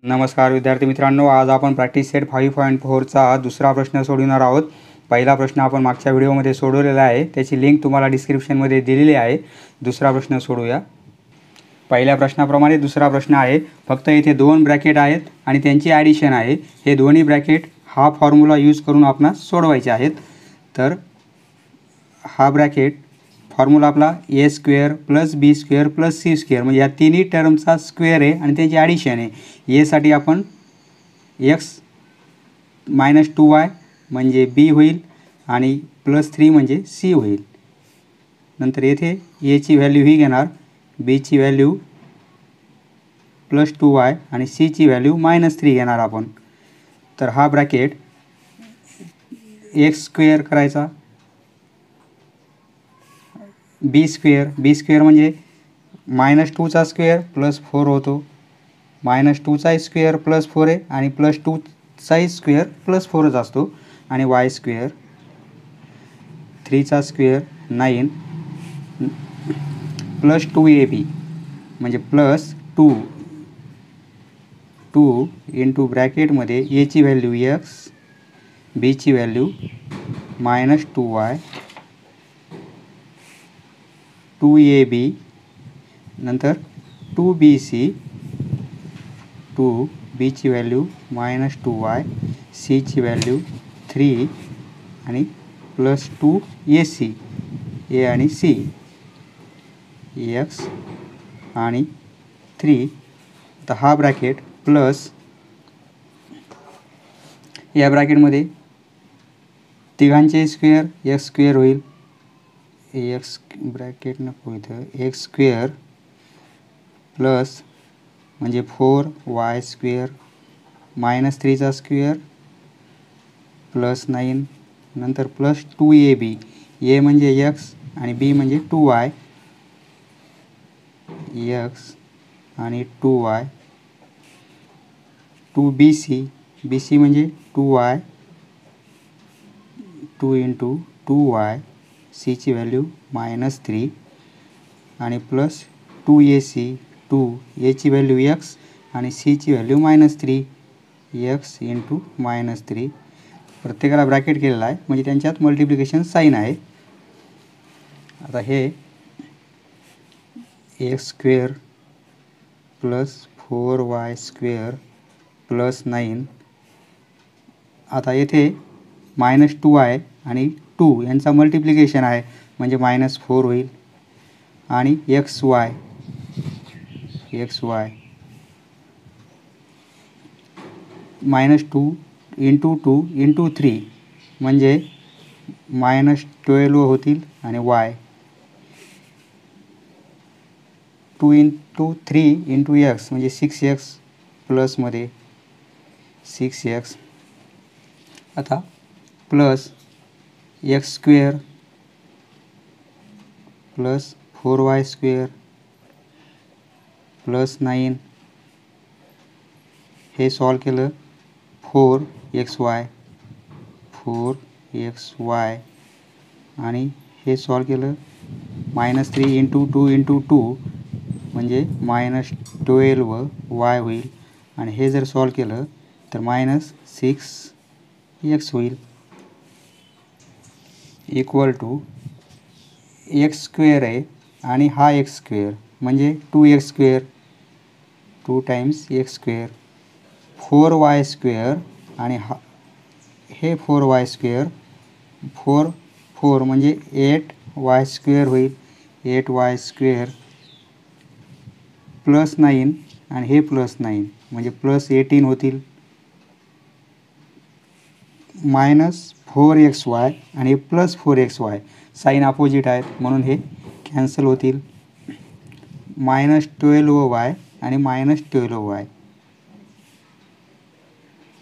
नमस्कार विद्यार्थी मित्रांनो, आज आपण प्रॅक्टिस सेट 5.4चा दुसरा प्रश्न सोडवणार आहोत। पहिला प्रश्न आपण मागच्या व्हिडिओमध्ये सोडवलेला आहे, त्याची लिंक तुम्हाला डिस्क्रिप्शनमध्ये दिलेली आहे। दुसरा प्रश्न सोडूया। पहिल्या प्रश्नाप्रमाणे दुसरा प्रश्न आहे, फक्त इथे दोन ब्रॅकेट आहेत आणि त्यांची ॲडिशन आहे। हे दोन्ही ब्रॅकेट हा फॉर्म्युला यूज करून आपणास सोडवायचे आहेत। तर हा ब्रॅकेट फॉर्म्युला आपला a² + b² + c² म्हणजे या तिन्ही टर्मचा स्क्वेअर आहे आणि त्याची ॲडिशन आहे। a साठी आपण x - 2y म्हणजे b होईल आणि +3 म्हणजे c होईल। नंतर येथे a ची व्हॅल्यू ही घेणार, b ची व्हॅल्यू +2y आणि c ची व्हॅल्यू -3 घेणार आपण। तर हा ब्रॅकेट x² करायचा, b² म्हणजे -2 चा स्क्वेअर +4 होतो, -2 चा स्क्वेअर +4 आहे आणि +2 चा स्क्वेअर +4च असतो, आणि y² 3 चा स्क्वेअर 9 +2ab म्हणजे +2 इंटू ब्रॅकेटमध्ये a ची व्हॅल्यू x, b ची व्हॅल्यू -2y 2ab नंतर 2bc 2b ची व्हॅल्यू -2y, c ची व्हॅल्यू 3 आणि +2ac a आणि c x आणि 3। तर हा ब्रॅकेट प्लस या ब्रॅकेटमध्ये तिघांचे स्क्वेअर x² होईल, x ब्रॅकेट नको इथं, x² प्लस म्हणजे 4y² -3 चा स्क्वेअर +9 नंतर +2ab, a म्हणजे x आणि b म्हणजे 2y, x आणि 2y 2bc, bc म्हणजे 2y 2 इंटू 2y, c ची व्हॅल्यू -3 आणि +2ac 2a ची व्हॅल्यू x आणि c ची व्हॅल्यू -3 x इंटू -3। प्रत्येकाला ब्रॅकेट केलेला आहे म्हणजे त्यांच्यात मल्टिप्लिकेशन साईन आहे। आता हे x² + 4y² + 9, आता येथे -2y आणि 2 यांचा मल्टिप्लिकेशन आहे म्हणजे -4 होईल, आणि xy -2 इंटू 2 इंटू 3 म्हणजे -12 होतील, आणि y 2 इंटू 3 इंटू x म्हणजे 6x प्लसमध्ये 6x, आता plus x² plus 4y² plus 9, हे सॉल्व केलं 4xy आणि हे सॉल्व केलं -3 इंटू 2 इंटू 2 म्हणजे -12y होईल, आणि हे जर सॉल्व केलं तर -6x होईल, इक्वल टू x² आहे आणि हा x² म्हणजे 2x² 2 टाइम्स x² 4y² आणि हे 4y² 4 म्हणजे 8y² होईल, 8y² प्लस 9 आणि हे +9 म्हणजे +18 होतील, -4xy आणि +4xy साइन अपोजिट आहेत म्हणून हे कॅन्सल होतील, -12y आणि -12y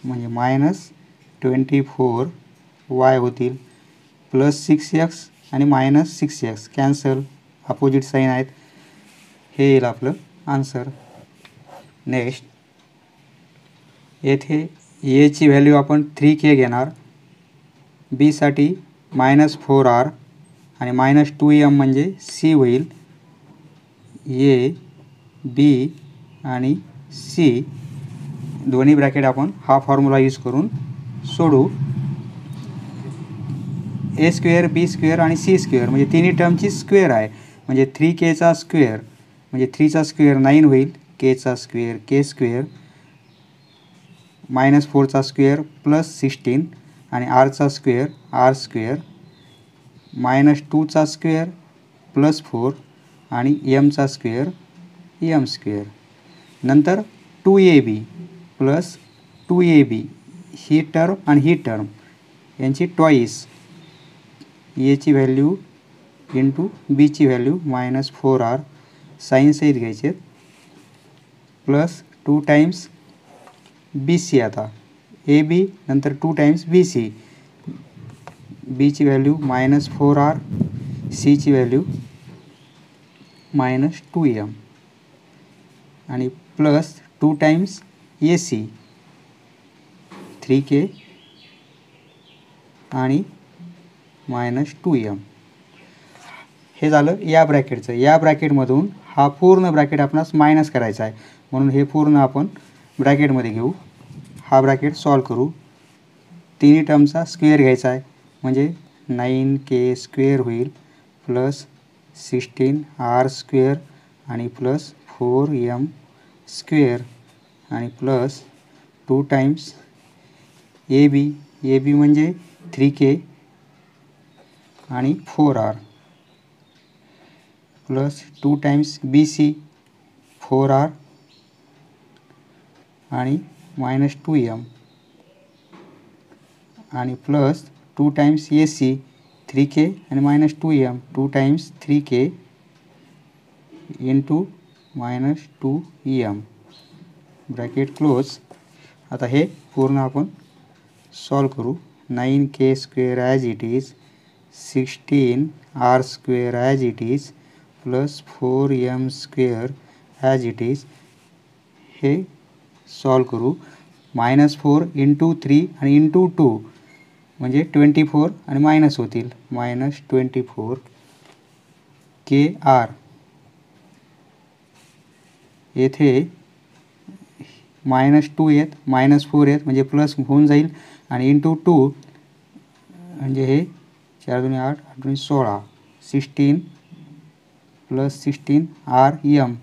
म्हणजे -24y होतील, +6x आणि -6x कॅन्सल, अपोजिट साइन आहेत, हे येईल आपलं आन्सर। नेक्स्ट, येथे a ची व्हॅल्यू आपण 3k घेणार, b साठी -4r आणि -2m म्हणजे c होईल, a b आणि c दोन्ही ब्रॅकेट आपण हा फॉर्म्युला यूज करून सोडू. ए स्क्वेअर, बी स्क्वेअर आणि सी स्क्वेअर म्हणजे तिन्ही टर्मची स्क्वेअर आहे. म्हणजे 3Kचा स्क्वेअर म्हणजे 3चा स्क्वेअर 9 होईल, Kचा स्क्वेअर K स्क्वेअर, -4चा स्क्वेअर +16 आणि Rचा स्क्वेअर R स्क्वेअर, -2चा स्क्वेअर +4 आणि Mचा स्क्वेअर M स्क्वेअर. नंतर 2AB प्लस 2AB ही टर्म आणि ही टर्म यांची ट्वाईस, एची व्हॅल्यू इंटू बीची व्हॅल्यू -4R साईन सहित घ्यायचे प्लस 2 टाइम्स BC. आता AB नंतर 2 टाइम्स BC, बीची व्हॅल्यू -4R, सीची व्हॅल्यू -2M आणि प्लस 2 टाइम्स AC 3K आणि -2M. हे झालं या ब्रॅकेटचं. या ब्रॅकेटमधून हा पूर्ण ब्रॅकेट आपणास मायनस करायचा आहे, म्हणून हे पूर्ण आपण ब्रॅकेटमध्ये घेऊ. हा ब्रॅकेट सॉल्व करू. तिन्ही टर्मचा स्क्वेअर घ्यायचा आहे म्हणजे 9K स्क्वेअर होईल प्लस 16R स्क्वेअर आणि प्लस 4M स्क्वेअर आणि प्लस 2 टाइम्स AB म्हणजे 3K आणि 4R plus 2 times BC 4R आणि -2M आणि प्लस 2 टाइम्स AC 3K आणि -2M 2 times 3K into -2M bracket close. आता हे पूर्ण आपण सॉल्व करू. 9K square as it is, 16R square as it is plus 4M square as it is. हे solve करू. -4 इंटू 3 आणि इंटू 2 म्हणजे 24 आणि मायनस होतील -24 KR. येथे -2 येत, -4 येत म्हणजे प्लस होऊन जाईल आणि इंटू 2 म्हणजे हे 4 दूने 8, 8 दूने 16, 16 प्लस 16 RM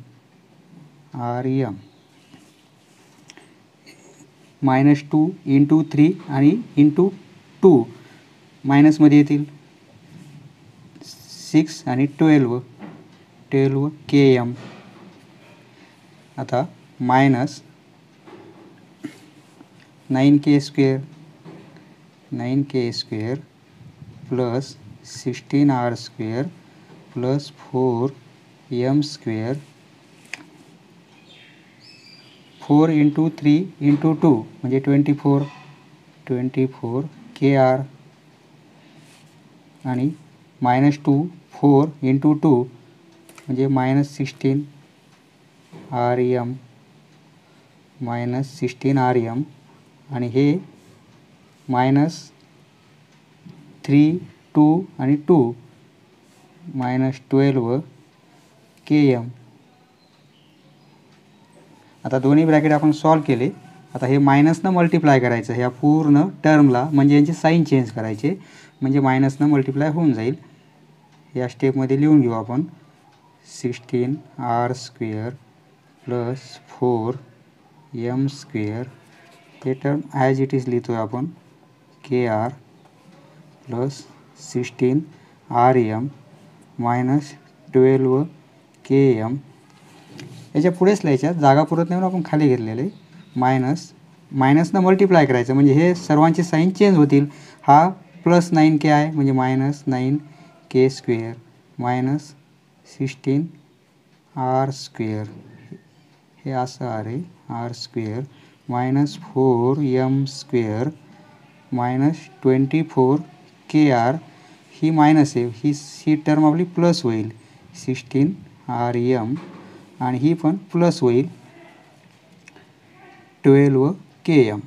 -2 इंटू 3 आणि इंटू 2 मायनसमध्ये येतील 6 आणि 12 KM. आता minus 9K square plus 16R square plus 4M square, 4 into 3 into 2 म्हणजे 24 KR आणि -2 4 इंटू 2 म्हणजे -16 RM आणि हे -3 2 आणि 2 -12 KM. आता दोन्ही ब्रॅकेट आपण सॉल्व केले. आता हे मायनसनं मल्टिप्लाय करायचं ह्या पूर्ण टर्मला, म्हणजे यांचे साईन चेंज करायचे म्हणजे मायनसनं मल्टिप्लाय होऊन जाईल. या स्टेपमध्ये लिहून घेऊ आपण 16R square plus 4M square. हे टर्म ॲज इट इज लिहितो आहे आपण KR प्लस 16RM -12 KM. याच्या पुढेच लिहायच्या, जागा पुरत नाही म्हणून आपण खाली घेतलेले. मायनसनं मल्टिप्लाय करायचं म्हणजे हे सर्वांचे साईन चेंज होतील. हा प्लस 9K आहे म्हणजे -9K स्क्वेअर -16R स्क्वेअर, हे असं आहे R square -4M square -24 KR. ही मायनस आहे, ही टर्म आपली प्लस होईल 16RM आणि ही पण प्लस होईल 12 KM.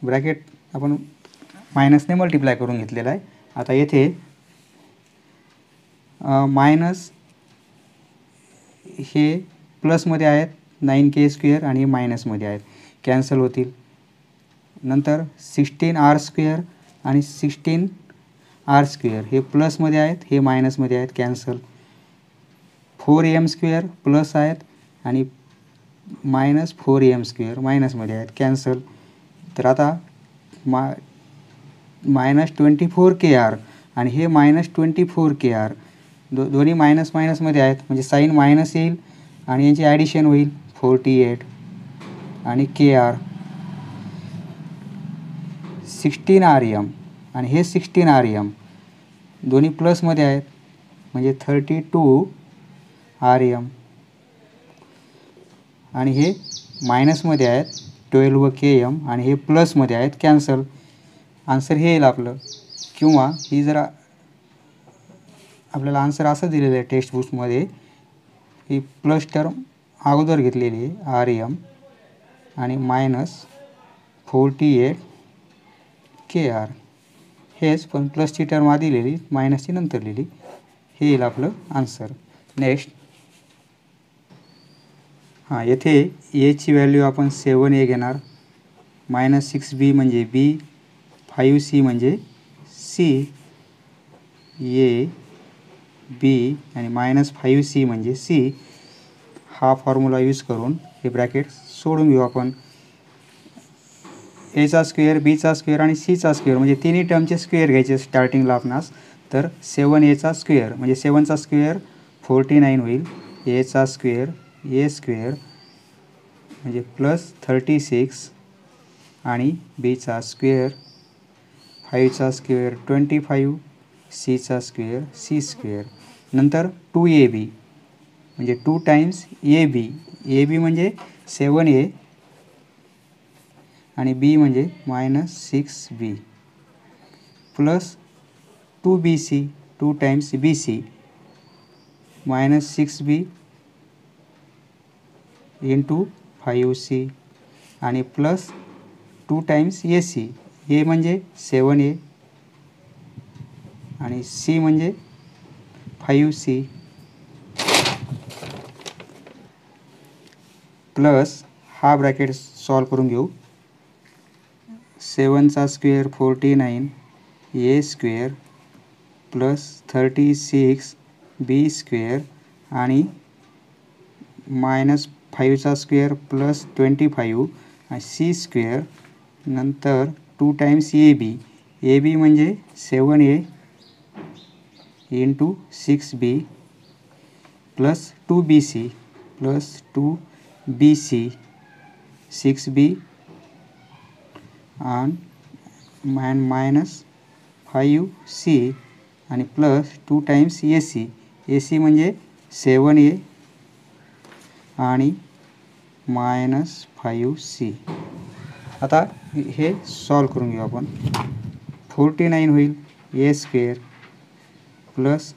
ब्रॅकेट आपण मायनसने मल्टिप्लाय करून घेतलेला आहे. आता येथे मायनस हे प्लसमध्ये आहेत 9k² आणि मायनसमध्ये आहेत, कॅन्सल होतील. नंतर 16r² आणि 16r² हे प्लसमध्ये आहेत, हे मायनसमध्ये आहेत, कॅन्सल. 4m² प्लस आहेत आणि मायनस 4m² मायनसमध्ये आहेत, कॅन्सल. तर आता -24kr आणि हे -24kr दोन्ही मायनस मायनसमध्ये आहेत, म्हणजे साईन मायनस येईल आणि यांची ॲडिशन होईल 48 आणि kr. 16rm आणि हे 16rm दोन्ही प्लसमध्ये आहेत, म्हणजे 32rm आणि हे मायनसमध्ये आहेत 12km आणि हे प्लसमध्ये आहेत, कॅन्सल. आन्सर हे येईल आपलं. किंवा ही जरा आपल्याला आन्सर असं दिलेलं आहे टेक्स्ट बुकमध्ये, ही प्लस टर्म अगोदर घेतलेली आहे rm आणि -48kr, हेच पण प्लसची टर्म आधी लिहिली, मायनसची नंतर लिहिली. हे येईल आपलं आन्सर. नेक्स्ट, येथे एची व्हॅल्यू आपण 7a घेणार, -6b म्हणजे b, 5c म्हणजे c, a b आणि -5c म्हणजे c. हा फॉर्म्युला यूज करून हे ब्रॅकेट सोडून घेऊ आपण. a² b² आणि c² म्हणजे तिन्ही टर्मचे स्क्वेअर घ्यायचे स्टार्टिंगला आपणास. तर 7a² म्हणजे 7चा² 49 होईल, a² a² म्हणजे प्लस 36 आणि b² 5चा² 25 c² c². नंतर 2ab म्हणजे 2 टाइम्स ab, ab म्हणजे 7a आणि b म्हणजे -6b plus 2bc 2 times bc -6b into 5c आणि प्लस 2 टाइम्स ac, a म्हणजे 7a आणि c म्हणजे 5c प्लस हा ब्रॅकेट सॉल्व करून घेऊ. 7चा² 49 a² प्लस 36 b² आणि -5चा² प्लस 25 आणि c². नंतर 2 टाइम्स ab, ab म्हणजे 7a into 6b plus 2bc plus 2bc 6b आणि -5c आणि प्लस 2 टाइम्स ac, ac म्हणजे 7a आणि -5c. आता हे सॉल्व करून घेऊ आपण. 49 होईल a² plus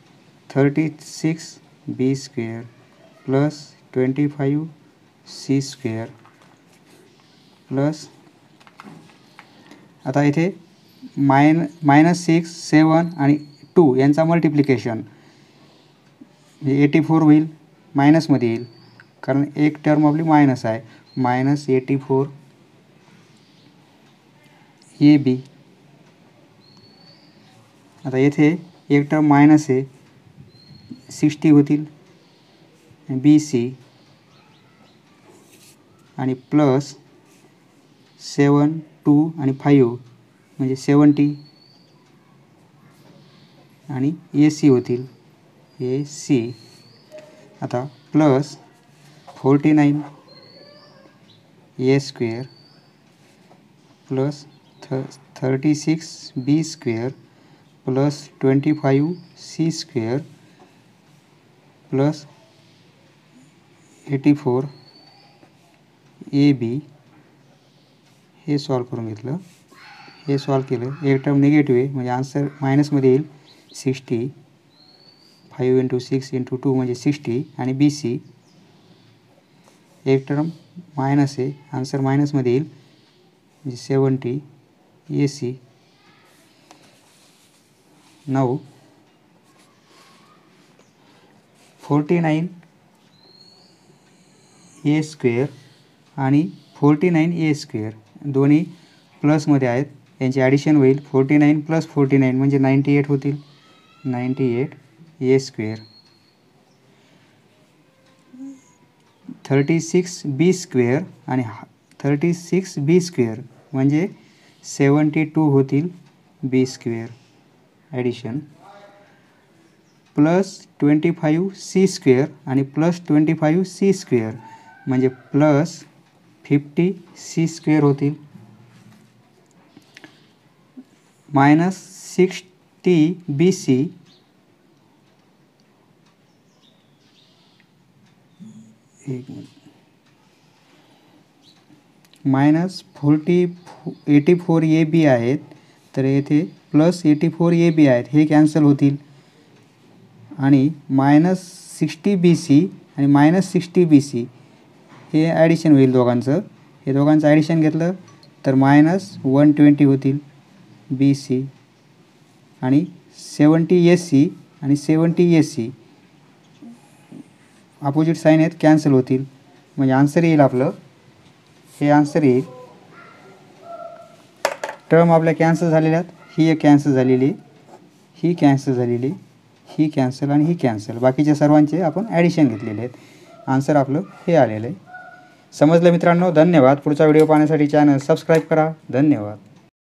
36 b² plus 25 c² plus, आता इथे -6 7 आणि 2 यांचा मल्टिप्लिकेशन म्हणजे 84 होईल, मायनसमध्ये येईल कारण एक टर्म आपली मायनस आहे, -84 ab. आता येथे एक टर्म मायनस आहे, 60 होतील bc आणि प्लस 7 2 आणि 5 म्हणजे 70 आणि ac होतील ac. आता plus 49 a² plus 36 b² plus 25 c² plus 84 ab. हे सॉल्व करून घेतलं, हे सॉल्व केलं, एक टर्म निगेटिव्ह आहे म्हणजे आन्सर मायनसमध्ये येईल 60, 5 × 6 × 2 म्हणजे 60 आणि bc एक टर्म मायनस आहे, आन्सर मायनसमध्ये येईल म्हणजे 70 ac. 9 49 ए स्क्वेअर आणि 49 ए स्क्वेअर दोन्ही प्लसमध्ये आहेत, यांची ॲडिशन होईल 49 + 49 म्हणजे 98 होतील, 98 ए स्क्वेअर. 36 बी स्क्वेअर आणि 36 बी स्क्वेअर म्हणजे 72 होतील B square addition, plus 25 C square आणि प्लस 25 सी स्क्वेअर म्हणजे प्लस 50 सी स्क्वेअर होतील, minus 60 B C minus 84 A B आहेत, तर येथे प्लस 84 ए बी आहेत, हे कॅन्सल होतील आणि मायनस 60 बी सी आणि मायनस 60 बी सी हे ॲडिशन होईल दोघांचं. हे दोघांचं ॲडिशन घेतलं तर मायनस 120 होतील बी सी आणि 70 एस सी आणि 70 एस सी अपोजिट साईन आहेत, कॅन्सल होतील. म्हणजे आन्सर येईल आपलं, हे आन्सर येईल. टर्म आपल्या कॅन्सल झालेल्या आहेत, ही एक कॅन्सल झालेली, ही कॅन्सल झालेली, ही कॅन्सल आणि ही कॅन्सल, बाकीच्या सर्वांचे आपण ॲडिशन घेतलेले आहेत. आन्सर आपलं हे आलेलं आहे. समजलं मित्रांनो? धन्यवाद. पुढचा व्हिडिओ पाहण्यासाठी चॅनल सबस्क्राईब करा. धन्यवाद.